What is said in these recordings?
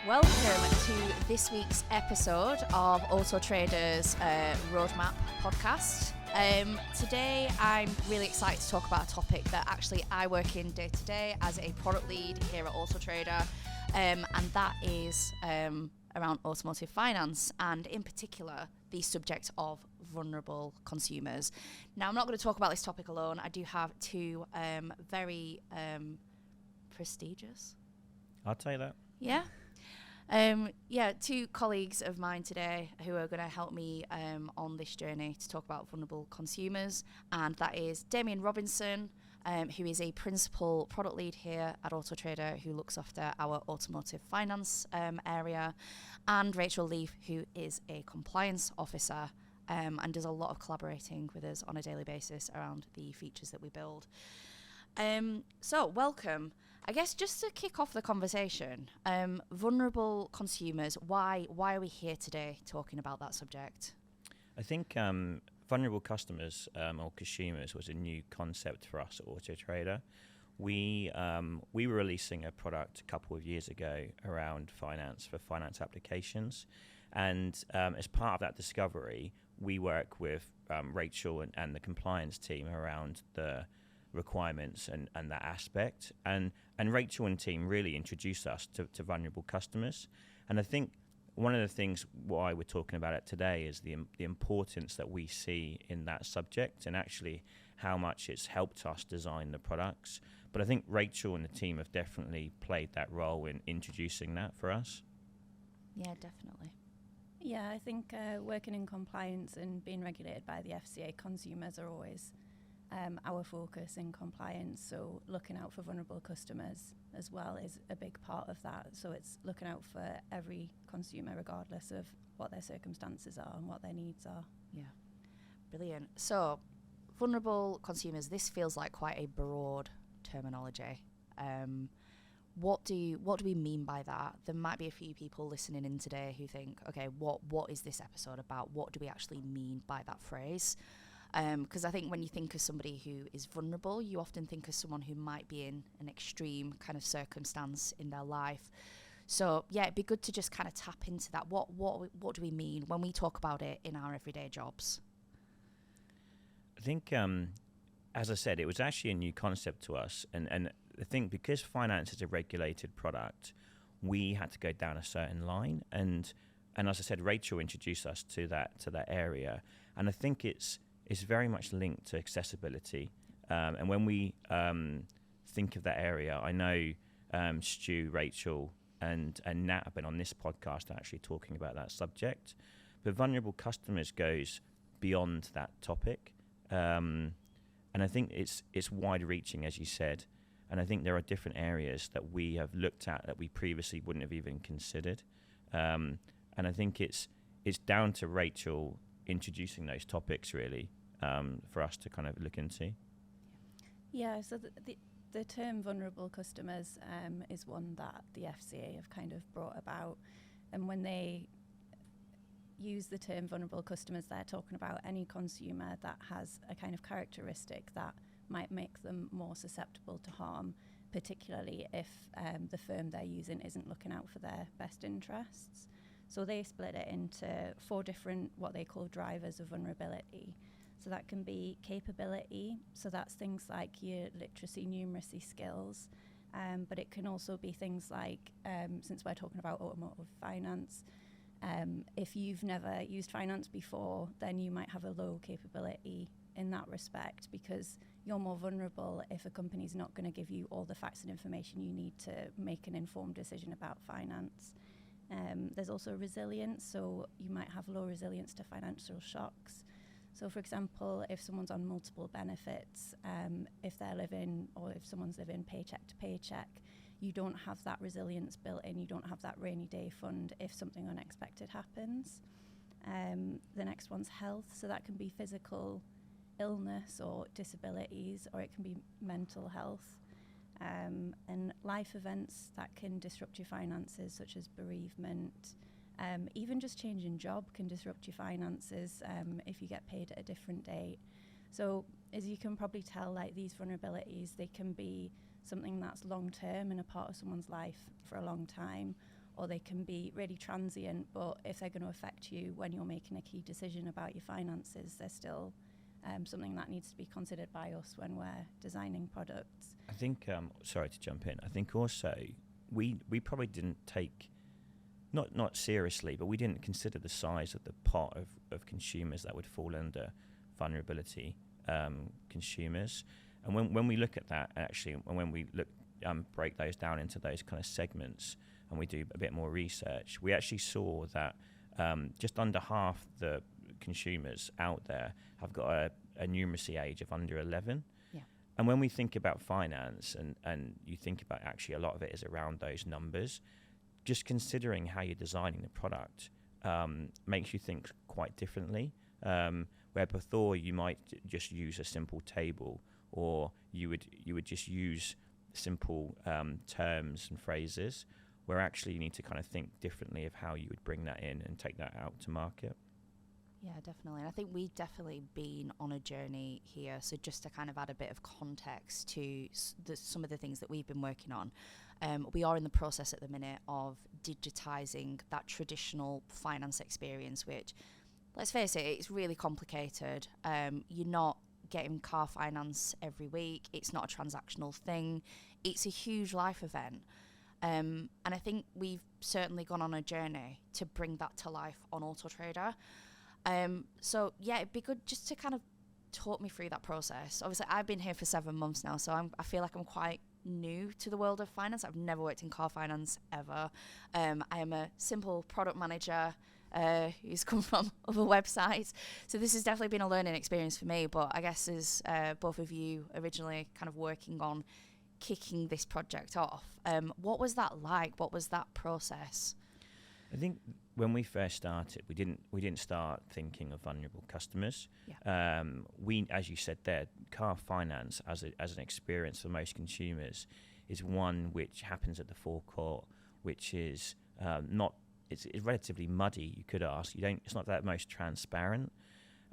Welcome to this week's episode of Auto Trader's Roadmap podcast. Today I'm really excited to talk about a topic that actually I work in day to day as a product lead here at Auto Trader, and that is around automotive finance, and in particular the subject of vulnerable consumers. Now, I'm not going to talk about this topic alone. I do have two very prestigious. I'll tell you that. Yeah. Two colleagues of mine today who are going to help me on this journey to talk about vulnerable consumers, and that is Damian Robinson, who is a principal product lead here at Auto Trader, who looks after our automotive finance area, and Rachel Leaf, who is a compliance officer and does a lot of collaborating with us on a daily basis around the features that we build. So welcome. I guess just to kick off the conversation, vulnerable consumers, why are we here today talking about that subject? I think vulnerable customers or consumers was a new concept for us at Auto Trader. We were releasing a product a couple of years ago around finance for finance applications, and as part of that discovery, we work with Rachel and the compliance team around the requirements and that aspect, and Rachel and team really introduced us to vulnerable customers. And I think one of the things why we're talking about it today is the importance that we see in that subject, and actually how much it's helped us design the products. But I think Rachel and the team have definitely played that role in introducing that for us. Yeah, definitely. Yeah, I think working in compliance and being regulated by the FCA, consumers are always our focus in compliance. So looking out for vulnerable customers as well is a big part of that. So it's looking out for every consumer regardless of what their circumstances are and what their needs are. Yeah, brilliant. So vulnerable consumers, this feels like quite a broad terminology. What do we mean by that? There might be a few people listening in today who think, okay, what is this episode about? What do we actually mean by that phrase? Because I think when you think of somebody who is vulnerable, you often think of someone who might be in an extreme kind of circumstance in their life. So yeah, it'd be good to just kind of tap into that. What do we mean when we talk about it in our everyday jobs? I think, as I said, it was actually a new concept to us, and I think because finance is a regulated product, we had to go down a certain line, and as I said, Rachel introduced us to that area, and I think it's very much linked to accessibility. And when we think of that area, I know Stu, Rachel, and Nat have been on this podcast actually talking about that subject. But vulnerable customers goes beyond that topic. And I think it's wide-reaching, as you said. And I think there are different areas that we have looked at that we previously wouldn't have even considered. And I think it's down to Rachel introducing those topics really for us to kind of look into. Yeah, so the term vulnerable customers is one that the FCA have kind of brought about, and when they use the term vulnerable customers, they're talking about any consumer that has a kind of characteristic that might make them more susceptible to harm, particularly if the firm they're using isn't looking out for their best interests. So they split it into 4 different, what they call drivers of vulnerability. So that can be capability, so that's things like your literacy, numeracy skills, but it can also be things like, since we're talking about automotive finance, if you've never used finance before, then you might have a low capability in that respect, because you're more vulnerable if a company's not going to give you all the facts and information you need to make an informed decision about finance. There's also resilience, so you might have low resilience to financial shocks. So for example, if someone's on multiple benefits, if someone's living paycheck to paycheck, you don't have that resilience built in, you don't have that rainy day fund if something unexpected happens. The next one's health, so that can be physical illness or disabilities, or it can be mental health. And life events that can disrupt your finances, such as bereavement. Even just changing job can disrupt your finances if you get paid at a different date. So as you can probably tell, like these vulnerabilities, they can be something that's long term and a part of someone's life for a long time, or they can be really transient, but if they're going to affect you when you're making a key decision about your finances, they're still something that needs to be considered by us when we're designing products. I think, sorry to jump in, I think also we probably didn't take, not seriously, but we didn't consider the size of the pot of consumers that would fall under vulnerability consumers. And when we look at that, actually, and when we look break those down into those kind of segments, and we do a bit more research, we actually saw that just under half the consumers out there have got a numeracy age of under 11. Yeah. And when we think about finance, and you think about actually a lot of it is around those numbers, just considering how you're designing the product makes you think quite differently. Where before you might just use a simple table, or you would just use simple terms and phrases, where actually you need to kind of think differently of how you would bring that in and take that out to market. Yeah, definitely. And I think we've definitely been on a journey here. So just to kind of add a bit of context to some of the things that we've been working on, we are in the process at the minute of digitizing that traditional finance experience, which, let's face it, it's really complicated. You're not getting car finance every week. It's not a transactional thing. It's a huge life event. And I think we've certainly gone on a journey to bring that to life on AutoTrader. So yeah, it'd be good just to kind of talk me through that process. Obviously, I've been here for 7 months now, so I feel like I'm quite new to the world of finance. I've never worked in car finance ever. I am a simple product manager who's come from other websites. So this has definitely been a learning experience for me. But I guess as both of you originally kind of working on kicking this project off, what was that like? What was that process? I think when we first started, we didn't start thinking of vulnerable customers. Yeah. We, as you said there, car finance as an experience for most consumers is one which happens at the forecourt, which is not. It's relatively muddy. You could ask. It's not that most transparent.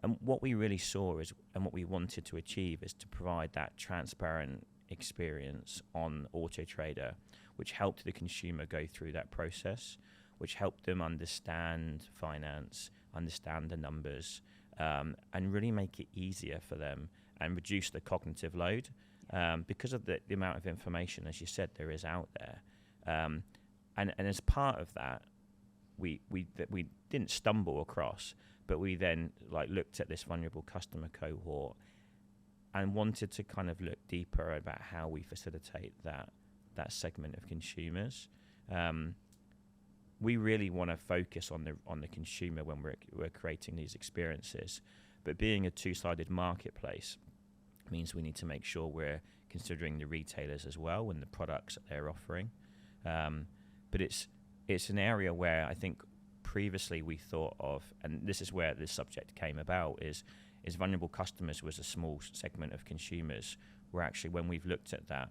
And what we really saw is, and what we wanted to achieve, is to provide that transparent experience on AutoTrader, which helped the consumer go through that process, which helped them understand finance, understand the numbers, and really make it easier for them and reduce the cognitive load because of the amount of information, as you said, there is out there. And as part of that, we didn't stumble across, but we then looked at this vulnerable customer cohort and wanted to kind of look deeper about how we facilitate that segment of consumers. We really want to focus on the consumer when we're creating these experiences, but being a two-sided marketplace means we need to make sure we're considering the retailers as well and the products that they're offering. But it's an area where I think previously we thought of, and this is where this subject came about, is vulnerable customers was a small segment of consumers, where actually when we've looked at that,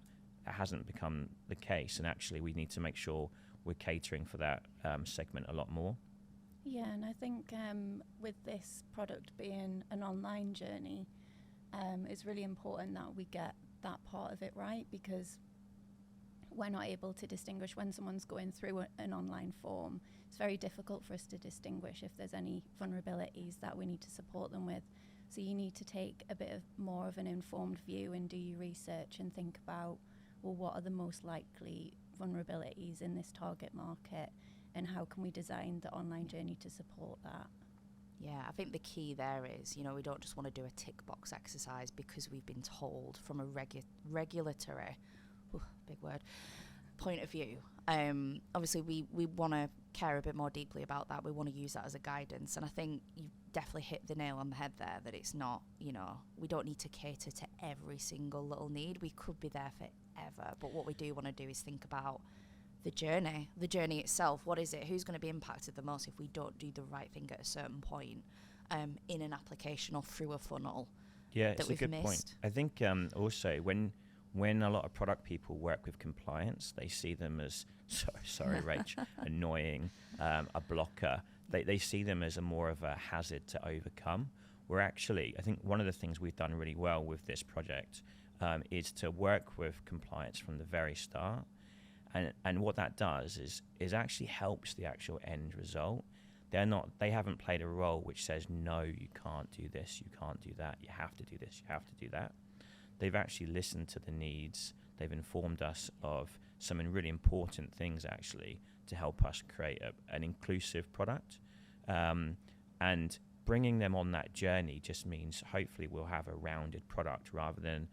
it hasn't become the case, and actually we need to make sure we're catering for that segment a lot more. Yeah, and I think with this product being an online journey, it's really important that we get that part of it right, because we're not able to distinguish when someone's going through an online form. It's very difficult for us to distinguish if there's any vulnerabilities that we need to support them with. So you need to take a bit more of an informed view and do your research and think about, well, what are the most likely vulnerabilities in this target market, and how can we design the online journey to support that? Yeah, I think the key there is, we don't just want to do a tick box exercise because we've been told from a regulatory, big word, point of view. Obviously, we want to care a bit more deeply about that. We want to use that as a guidance. And I think you definitely hit the nail on the head there, that it's not, we don't need to cater to every single little need. We could be there forever. But what we do want to do is think about the journey itself. What is it? Who's going to be impacted the most if we don't do the right thing at a certain point in an application or through a funnel? Yeah, that it's we've a good missed. point. I think also when a lot of product people work with compliance, they see them as, sorry Rach, annoying, a blocker. They see them as more of a hazard to overcome. Where actually, I think one of the things we've done really well with this project is to work with compliance from the very start And what that does is actually helps the actual end result. They haven't played a role which says, no, you can't do this, you can't do that, you have to do this, you have to do that. They've actually listened to the needs. They've informed us of some really important things actually to help us create an inclusive product. And bringing them on that journey just means hopefully we'll have a rounded product rather than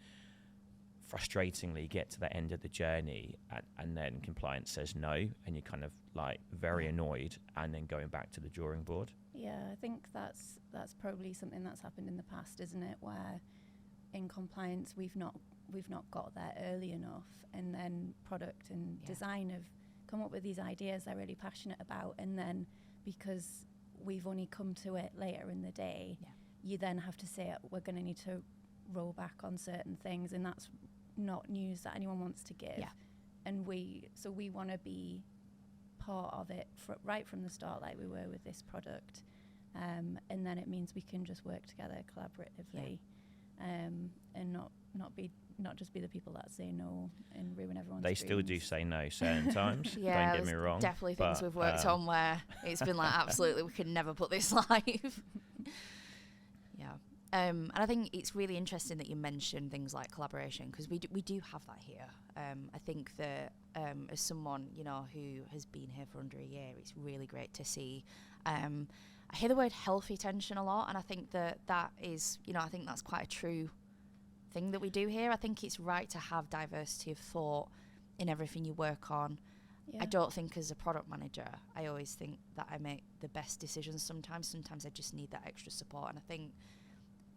frustratingly get to the end of the journey and then compliance says no and you're kind of like very annoyed and then going back to the drawing board. Yeah, I think that's probably something that's happened in the past, isn't it, where in compliance we've not got there early enough, and then product and design have come up with these ideas they're really passionate about, and then because we've only come to it later in the day, you then have to say we're going to need to roll back on certain things, and that's not news that anyone wants to give. And we want to be part of it right from the start, like we were with this product, and then it means we can just work together collaboratively, and not just be the people that say no and ruin everyone's They dreams. still do say no certain times. Don't get me wrong. Definitely things we've worked on where it's been like, absolutely, we could never put this live. And I think it's really interesting that you mentioned things like collaboration, because we do have that here. I think that as someone, who has been here for under a year, it's really great to see. I hear the word healthy tension a lot, and I think that is, I think that's quite a true thing that we do here. I think it's right to have diversity of thought in everything you work on. I don't think as a product manager, I always think that I make the best decisions sometimes. Sometimes I just need that extra support, and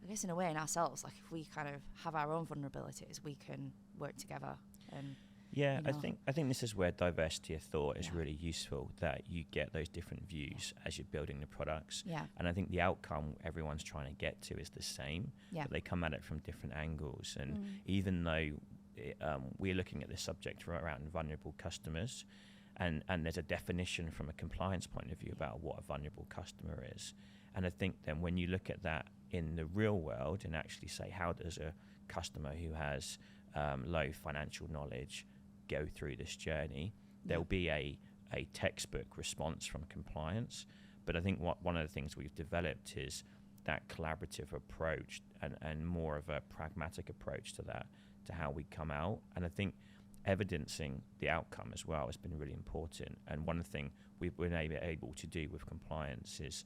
I guess in a way in ourselves, like if we kind of have our own vulnerabilities, we can work together. And I think this is where diversity of thought is really useful, that you get those different views as you're building the products. And I think the outcome everyone's trying to get to is the same, but they come at it from different angles. And even though we're looking at this subject around vulnerable customers, and there's a definition from a compliance point of view about what a vulnerable customer is. And I think then when you look at that in the real world and actually say, how does a customer who has low financial knowledge go through this journey, there'll be a textbook response from compliance. But I think one of the things we've developed is that collaborative approach and more of a pragmatic approach to that, to how we come out. And I think evidencing the outcome as well has been really important. And one of the things we've been able to do with compliance is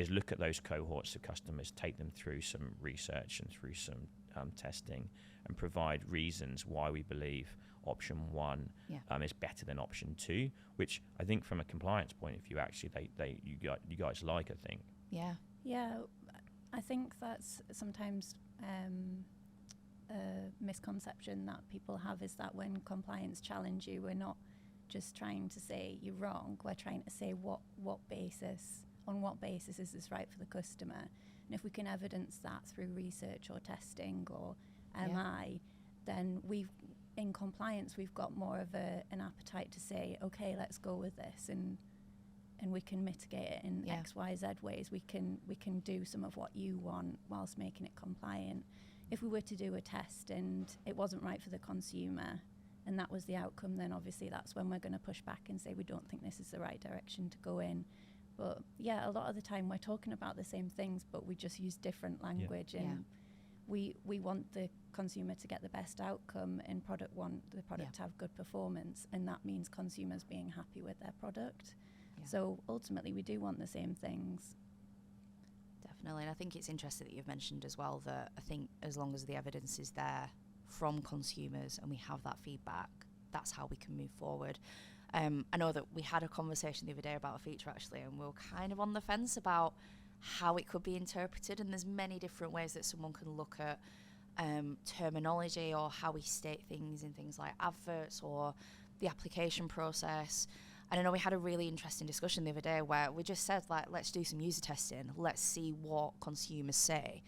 look at those cohorts of customers, take them through some research and through some testing, and provide reasons why we believe option 1 is better than option 2, which I think from a compliance point of view, actually you guys like, I think. Yeah, I think that's sometimes a misconception that people have, is that when compliance challenge you, we're not just trying to say you're wrong, we're trying to say on what basis is this right for the customer. And if we can evidence that through research or testing or MI, then in compliance we've got more of an appetite to say, okay, let's go with this, and we can mitigate it in X, Y, Z ways. We can do some of what you want whilst making it compliant. If we were to do a test and it wasn't right for the consumer and that was the outcome, then obviously that's when we're going to push back and say we don't think this is the right direction to go in. But a lot of the time we're talking about the same things, but we just use different language, and we want the consumer to get the best outcome, and want the product to have good performance, and that means consumers being happy with their product. So ultimately we do want the same things. Definitely, and I think it's interesting that you've mentioned as well that I think as long as the evidence is there from consumers and we have that feedback, that's how we can move forward. I know that we had a conversation the other day about a feature actually, and we were kind of on the fence about how it could be interpreted, and there's many different ways that someone can look at terminology or how we state things in things like adverts or the application process. And I know we had a really interesting discussion the other day where we just said, like, let's do some user testing. Let's see what consumers say.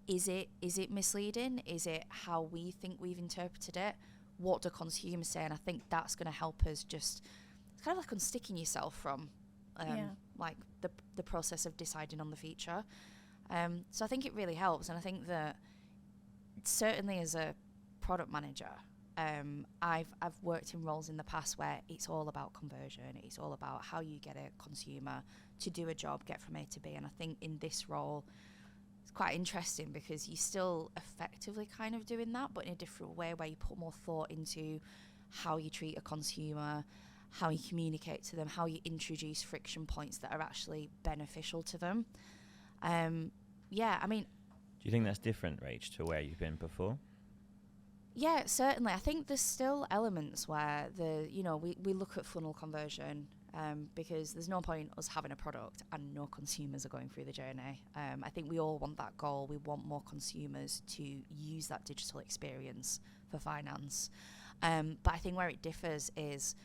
Is it misleading? Is it how we think we've interpreted it? What do consumers say? And I think that's going to help us it's kind of like unsticking yourself from like the process of deciding on the feature. So I think it really helps. And I think that certainly as a product manager, I've worked in roles in the past where it's all about conversion. It's all about how you get a consumer to do a job, get from A to B. And I think in this role, it's quite interesting because you're still effectively kind of doing that, but in a different way, where you put more thought into how you treat a consumer, how you communicate to them, how you introduce friction points that are actually beneficial to them. Yeah, I mean, Do you think that's different, Rach, to where you've been before? yeah, certainly. I think there's still elements where we look at funnel conversion, because there's no point us having a product and no consumers are going through the journey. I think we all want that goal. We want more consumers to use that digital experience for finance. But I think where it differs is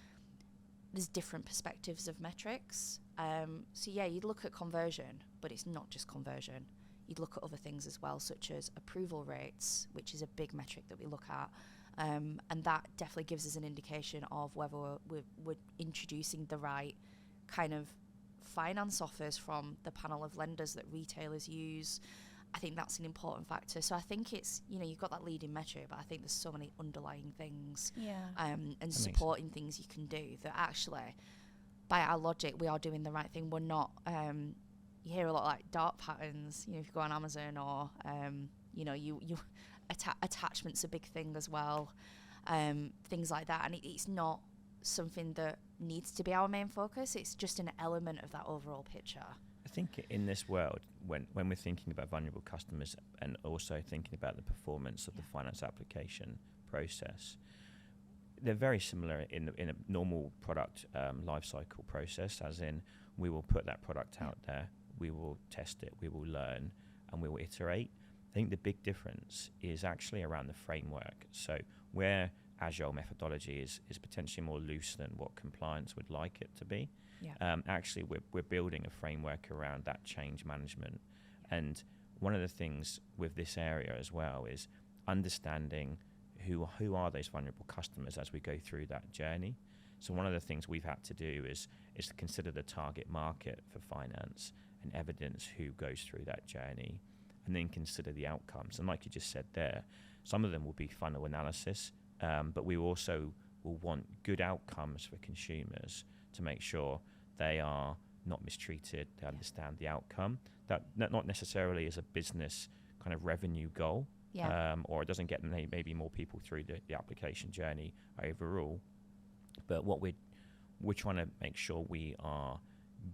there's different perspectives of metrics. So yeah, you'd look at conversion, but it's not just conversion. You'd look at other things as well, such as approval rates, which is a big metric that we look at. And that definitely gives us an indication of whether we're introducing the right kind of finance offers from the panel of lenders that retailers use. I think that's an important factor. So I think it's, you've got that leading metric, but I think there's so many underlying things and supporting things you can do that actually, by our logic, we are doing the right thing. We're not, you hear a lot like dark patterns, if you go on Amazon or, attachment's a big thing as well, things like that. And it's not something that needs to be our main focus. It's just an element of that overall picture. I think in this world, when we're thinking about vulnerable customers and also thinking about the performance of the finance application process, they're very similar in a normal product life cycle process, as in we will put that product out there, we will test it, we will learn, and we will iterate. I think the big difference is actually around the framework. So where Agile methodology is potentially more loose than what compliance would like it to be. Actually, we're building a framework around that change management. And one of the things with this area as well is understanding who are those vulnerable customers as we go through that journey. So one of the things we've had to do is to consider the target market for finance and evidence who goes through that journey, and then consider the outcomes. And like you just said there, some of them will be funnel analysis, but we also will want good outcomes for consumers to make sure they are not mistreated, they understand the outcome. That not necessarily is a business kind of revenue goal, or it doesn't get maybe more people through the application journey overall. But what we're trying to make sure we are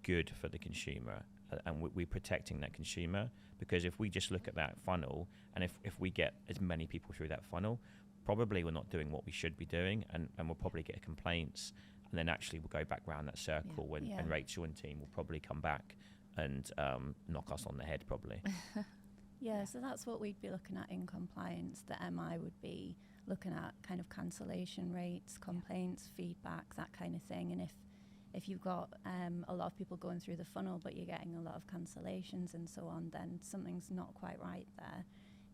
good for the consumer, and we're protecting that consumer, because if we just look at that funnel, and if we get as many people through that funnel, probably we're not doing what we should be doing, and we'll probably get complaints, and then actually we'll go back round that circle and Rachel and team will probably come back and knock us on the head probably. So that's what we'd be looking at in compliance. The MI would be looking at kind of cancellation rates, complaints, feedback, that kind of thing. And if you've got a lot of people going through the funnel but you're getting a lot of cancellations and so on, then something's not quite right there.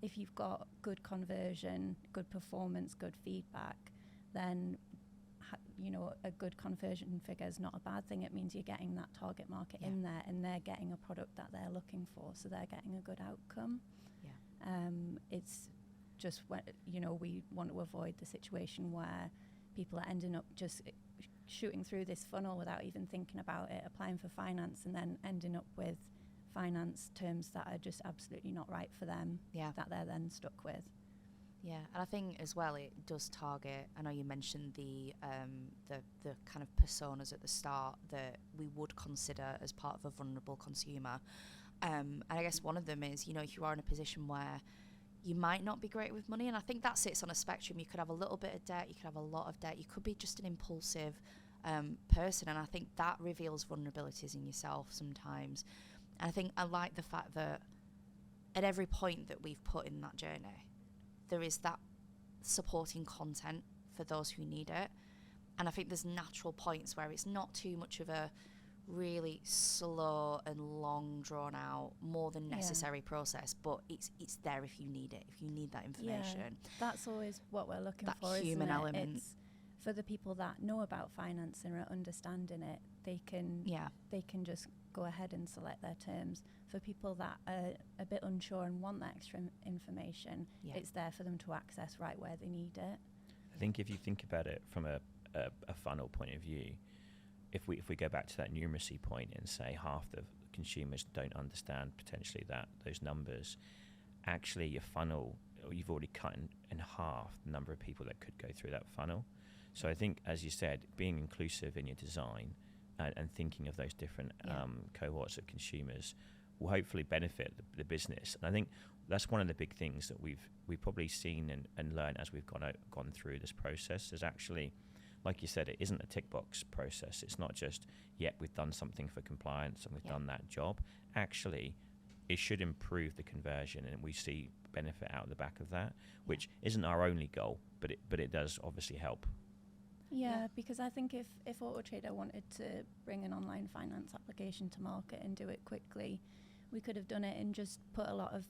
If you've got good conversion, good performance, good feedback, then a good conversion figure is not a bad thing. It means you're getting that target market in there, and they're getting a product that they're looking for, so they're getting a good outcome. It's just we want to avoid the situation where people are ending up just shooting through this funnel without even thinking about it, applying for finance, and then ending up with finance terms that are just absolutely not right for them, that they're then stuck with. Yeah, and I think as well it does target, I know you mentioned the kind of personas at the start that we would consider as part of a vulnerable consumer. And I guess one of them is, if you are in a position where you might not be great with money, and I think that sits on a spectrum. You could have a little bit of debt, you could have a lot of debt, you could be just an impulsive person, and I think that reveals vulnerabilities in yourself sometimes. And I think I like the fact that at every point that we've put in that journey, there is that supporting content for those who need it. And I think there's natural points where it's not too much of a really slow and long drawn out, more than necessary process, but it's there if you need it, if you need that information. That's always what we're looking that for, human isn't it? element. It's for the people that know about finance and are understanding it, they can just go ahead and select their terms. For people that are a bit unsure and want that extra information, it's there for them to access right where they need it. I think if you think about it from a funnel point of view, if we go back to that numeracy point and say half the consumers don't understand potentially those numbers, actually your funnel, you've already cut in half the number of people that could go through that funnel. So I think, as you said, being inclusive in your design and thinking of those different cohorts of consumers will hopefully benefit the business. And I think that's one of the big things that we've probably seen and learned as we've gone through this process is actually, like you said, it isn't a tick box process. It's not just, we've done something for compliance and we've done that job. Actually, it should improve the conversion, and we see benefit out of the back of that, which isn't our only goal, but it does obviously help. Yeah, because I think if AutoTrader wanted to bring an online finance application to market and do it quickly, we could have done it and just put a lot of,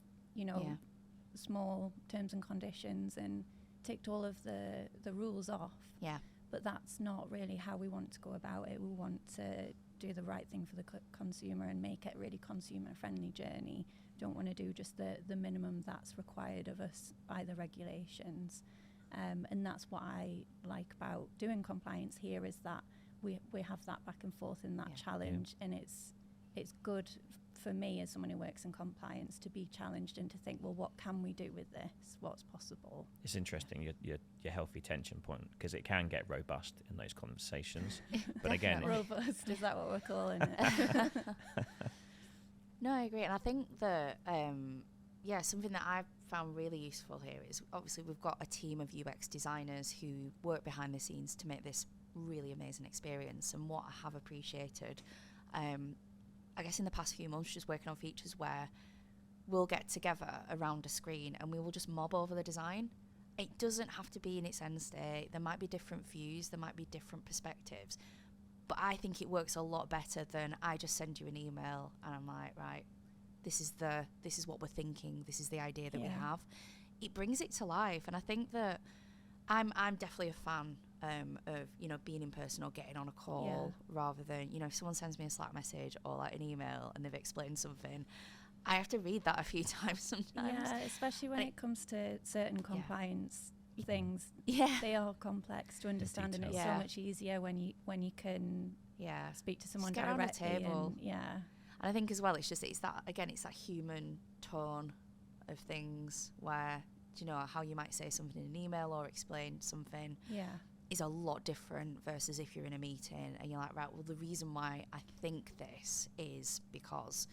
small terms and conditions and ticked all of the rules off. Yeah. But that's not really how we want to go about it. We want to do the right thing for the consumer and make it a really consumer-friendly journey. Don't want to do just the minimum that's required of us by the regulations. And that's what I like about doing compliance here, is that we have that back and forth in that challenge, and it's good for me as someone who works in compliance to be challenged and to think, well, what can we do with this? What's possible? It's interesting, your healthy tension point, because it can get robust in those conversations. But again, robust, is that what we're calling it? No, I agree. And I think that, something that I've found really useful here is obviously we've got a team of UX designers who work behind the scenes to make this really amazing experience. And what I have appreciated, I guess in the past few months, just working on features where we'll get together around a screen and we will just mob over the design. It doesn't have to be in its end state. There might be different views, there might be different perspectives, but I think it works a lot better than I just send you an email and I'm like, right, this is what we're thinking, this is the idea that we have. It brings it to life, and I think that I'm definitely a fan of being in person or getting on a call rather than if someone sends me a Slack message or like an email and they've explained something, I have to read that a few times sometimes. Yeah, especially when it comes to certain compliance things. Yeah, they are complex to understand, and it's so much easier when you can speak to someone just directly. Get around the table. And I think as well, it's that human tone of things where how you might say something in an email or explain something is a lot different versus if you're in a meeting and you're like, right, well, the reason why I think this is because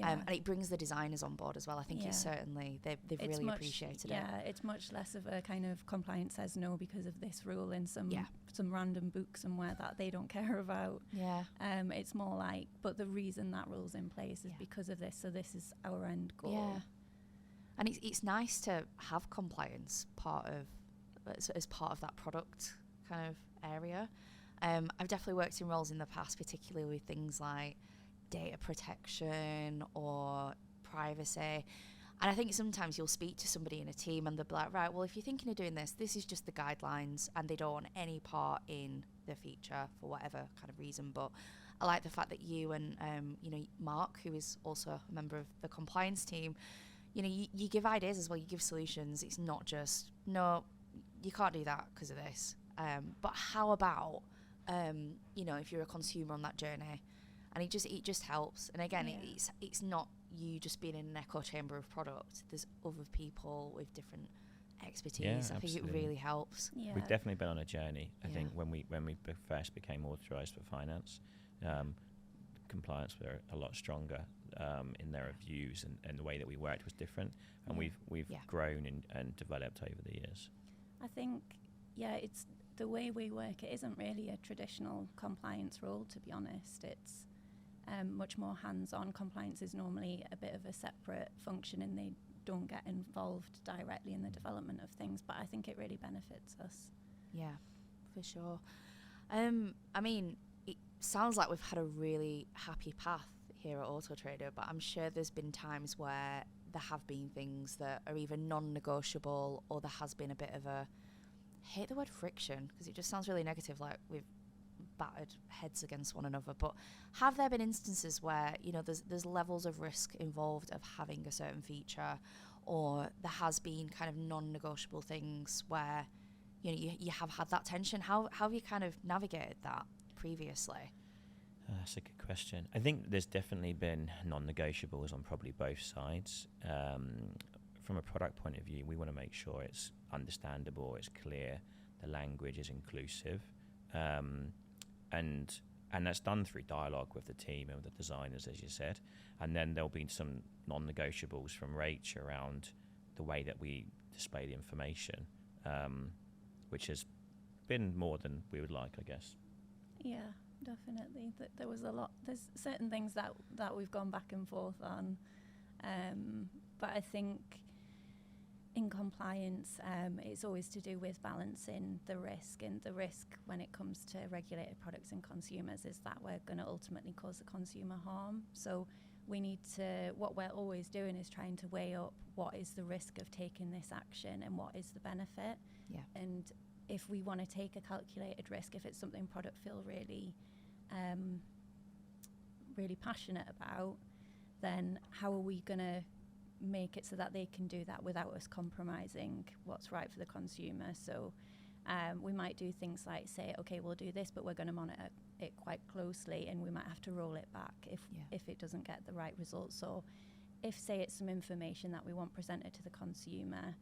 and it brings the designers on board as well. I think it's certainly they've really appreciated it. Yeah, it's much less of a kind of compliance says no because of this rule in some random book somewhere that they don't care about. It's more like, but the reason that rule's in place is because of this, so this is our end goal. And it's nice to have compliance as part of that product kind of area. I've definitely worked in roles in the past, particularly with things like data protection or privacy. And I think sometimes you'll speak to somebody in a team and they'll be like, right, well, if you're thinking of doing this, this is just the guidelines, and they don't want any part in the feature for whatever kind of reason. But I like the fact that you and, Mark, who is also a member of the compliance team, you give ideas as well, you give solutions. It's not just, no, you can't do that because of this. But how about, if you're a consumer on that journey, and it just helps. And again, it's not you just being in an echo chamber of product. There's other people with different expertise. I think it really helps. We've definitely been on a journey. I think when we first became authorised for finance, compliance were a lot stronger in their views, and the way that we worked was different. And we've grown and developed over the years. I think, it's the way we work. It isn't really a traditional compliance role, to be honest. It's much more hands-on. Compliance is normally a bit of a separate function, and they don't get involved directly in the development of things. But I think it really benefits us. Yeah, for sure. I mean, it sounds like we've had a really happy path here at AutoTrader, but I'm sure there's been times where there have been things that are either non-negotiable, or there has been a bit of I hate the word friction because it just sounds really negative, like we've battered heads against one another. But have there been instances where there's levels of risk involved of having a certain feature, or there has been kind of non-negotiable things where you have had that tension. How have you kind of navigated that previously? That's a good question. I think there's definitely been non-negotiables on probably both sides. From a product point of view, we want to make sure it's understandable, it's clear, the language is inclusive, and that's done through dialogue with the team and with the designers, as you said. And then there'll be some non-negotiables from Rach around the way that we display the information, which has been more than we would like, I guess. Yeah, definitely. There was a lot. There's certain things that we've gone back and forth on, but I think in compliance, it's always to do with balancing the risk, and the risk when it comes to regulated products and consumers is that we're going to ultimately cause the consumer harm. So we need to, what we're always doing is trying to weigh up what is the risk of taking this action and what is the benefit. Yeah. And if we want to take a calculated risk, if it's something product feel really really passionate about, then how are we going to make it so that they can do that without us compromising what's right for the consumer? So we might do things like say, okay, we'll do this, but we're going to monitor it quite closely, and we might have to roll it back if it doesn't get the right results. Or if, say, it's some information that we want presented to the consumer,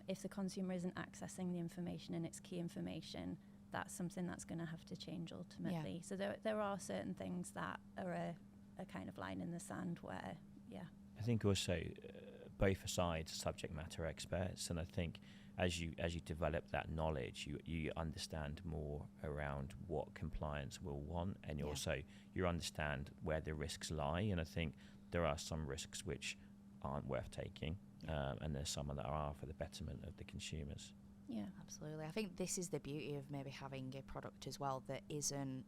if the consumer isn't accessing the information and it's key information, that's something that's going to have to change ultimately. So there are certain things that are a kind of line in the sand where, I think also both sides are subject matter experts, and I think as you develop that knowledge, you understand more around what compliance will want, and you understand where the risks lie. And I think there are some risks which aren't worth taking, and there's some that are for the betterment of the consumers. Yeah, absolutely. I think this is the beauty of maybe having a product as well that isn't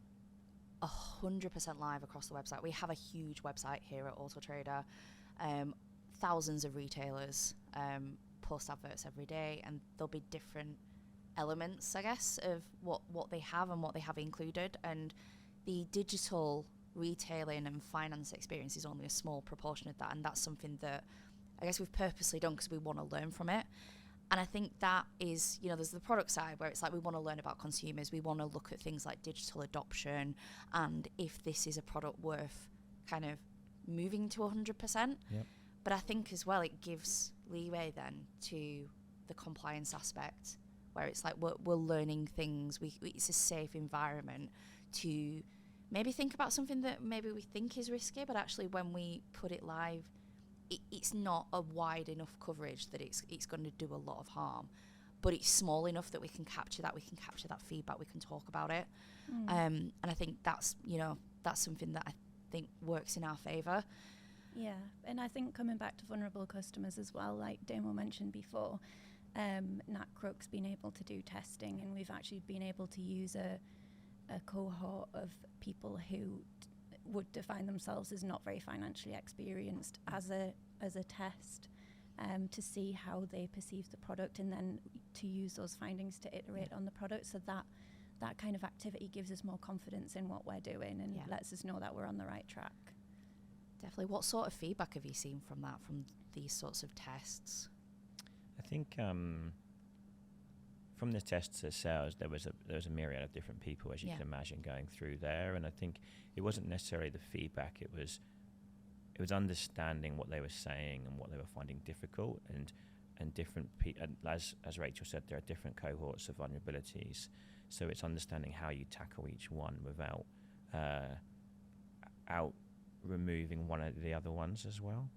100% live across the website. We have a huge website here at Autotrader. Thousands of retailers post adverts every day, and there'll be different elements, I guess, of what they have and what they have included. And the digital retailing and finance experience is only a small proportion of that, and that's something that I guess we've purposely done because we want to learn from it. And I think that is, there's the product side where it's like we want to learn about consumers. We want to look at things like digital adoption and if this is a product worth kind of moving to 100%. Yep. But I think as well it gives leeway then to the compliance aspect where it's like we're learning things. It's a safe environment to maybe think about something that maybe we think is risky, but actually when we put it live, it's not a wide enough coverage that it's going to do a lot of harm, but it's small enough that we can capture that feedback, we can talk about it. And I think that's something that I think works in our favour. Yeah, and I think coming back to vulnerable customers as well, like Damo mentioned before, NatCrook's been able to do testing, and we've actually been able to use a cohort of people who would define themselves as not very financially experienced as a test to see how they perceive the product, and then to use those findings to iterate on the product. So that kind of activity gives us more confidence in what we're doing and lets us know that we're on the right track. Definitely. What sort of feedback have you seen from these sorts of tests? I think from the tests themselves, there was a myriad of different people, as you can imagine, going through there. And I think it wasn't necessarily the feedback; it was understanding what they were saying and what they were finding difficult, and different. As Rachel said, there are different cohorts of vulnerabilities, so it's understanding how you tackle each one without out removing one of the other ones as well.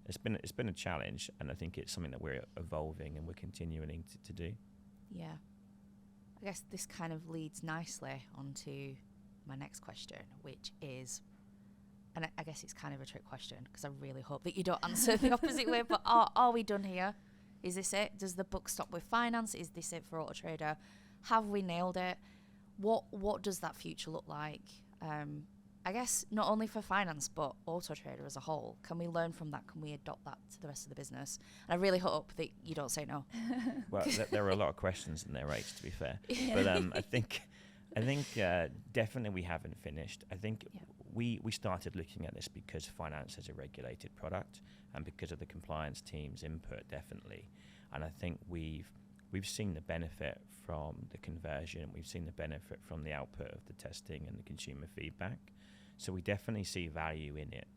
It's been a challenge, and I think it's something that we're evolving and we're continuing to do. Yeah. I guess this kind of leads nicely onto my next question, which is, and I guess it's kind of a trick question because I really hope that you don't answer the opposite way, but are we done here? Is this it? Does the book stop with finance? Is this it for Autotrader? Have we nailed it? What does that future look like? I guess not only for finance, but Autotrader as a whole. Can we learn from that? Can we adopt that to the rest of the business? And I really hope that you don't say no. Well, there are a lot of questions in there, Rach, to be fair. But I think definitely we haven't finished. I think we started looking at this because finance is a regulated product and because of the compliance team's input, definitely. And I think we've we've seen the benefit from the conversion. We've seen the benefit from the output of the testing and the consumer feedback. So we definitely see value in it.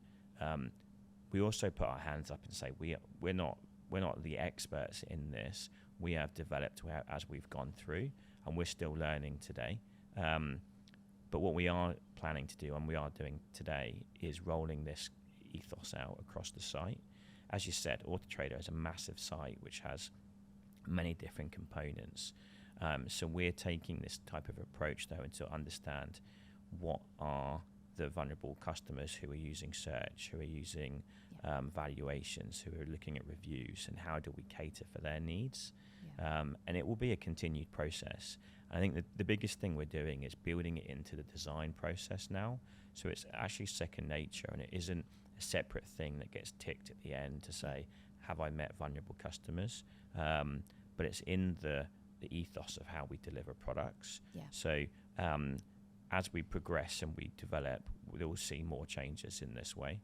We also put our hands up and say we're not the experts in this. We have developed as we've gone through, and we're still learning today. But what we are planning to do, and we are doing today, is rolling this ethos out across the site. As you said, AutoTrader is a massive site which has many different components. So we're taking this type of approach, though, and to understand what are the vulnerable customers who are using search, who are using valuations, who are looking at reviews, and how do we cater for their needs. And it will be a continued process. I think that the biggest thing we're doing is building it into the design process now. So it's actually second nature, and it isn't a separate thing that gets ticked at the end to say, have I met vulnerable customers? But it's in the ethos of how we deliver products. So as we progress and we develop, we'll see more changes in this way.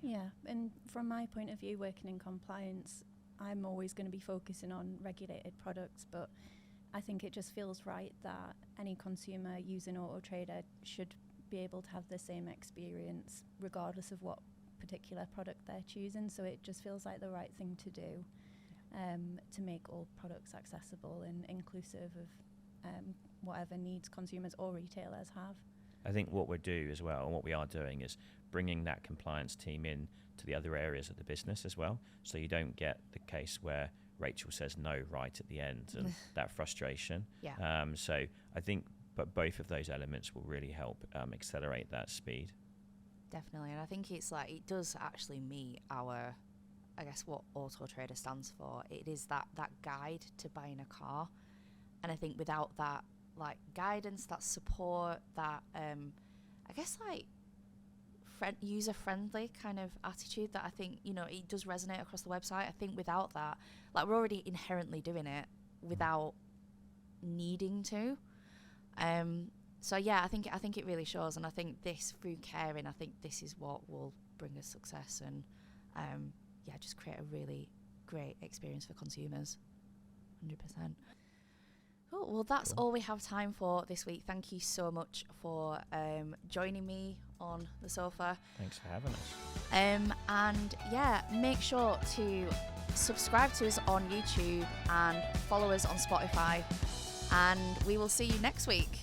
Yeah, and from my point of view, working in compliance, I'm always going to be focusing on regulated products, but I think it just feels right that any consumer using AutoTrader should be able to have the same experience regardless of what particular product they're choosing. So it just feels like the right thing to do, to make all products accessible and inclusive of whatever needs consumers or retailers have. I think what we do as well, and what we are doing, is bringing that compliance team in to the other areas of the business as well. So you don't get the case where Rachel says no right at the end and that frustration. So I think both of those elements will really help accelerate that speed. Definitely. And I think it's like, it does actually meet our, I guess, what AutoTrader stands for. It is that guide to buying a car. And I think without that, like, guidance, that support, that, I guess, like, user-friendly kind of attitude that I think, it does resonate across the website. I think without that, like, we're already inherently doing it without needing to. So yeah, I think it really shows, and I think this, through caring, I think this is what will bring us success and just create a really great experience for consumers. 100%. Cool. Well, that's all we have time for this week. Thank you so much for joining me on the sofa. Thanks for having us. And yeah, make sure to subscribe to us on YouTube and follow us on Spotify. And we will see you next week.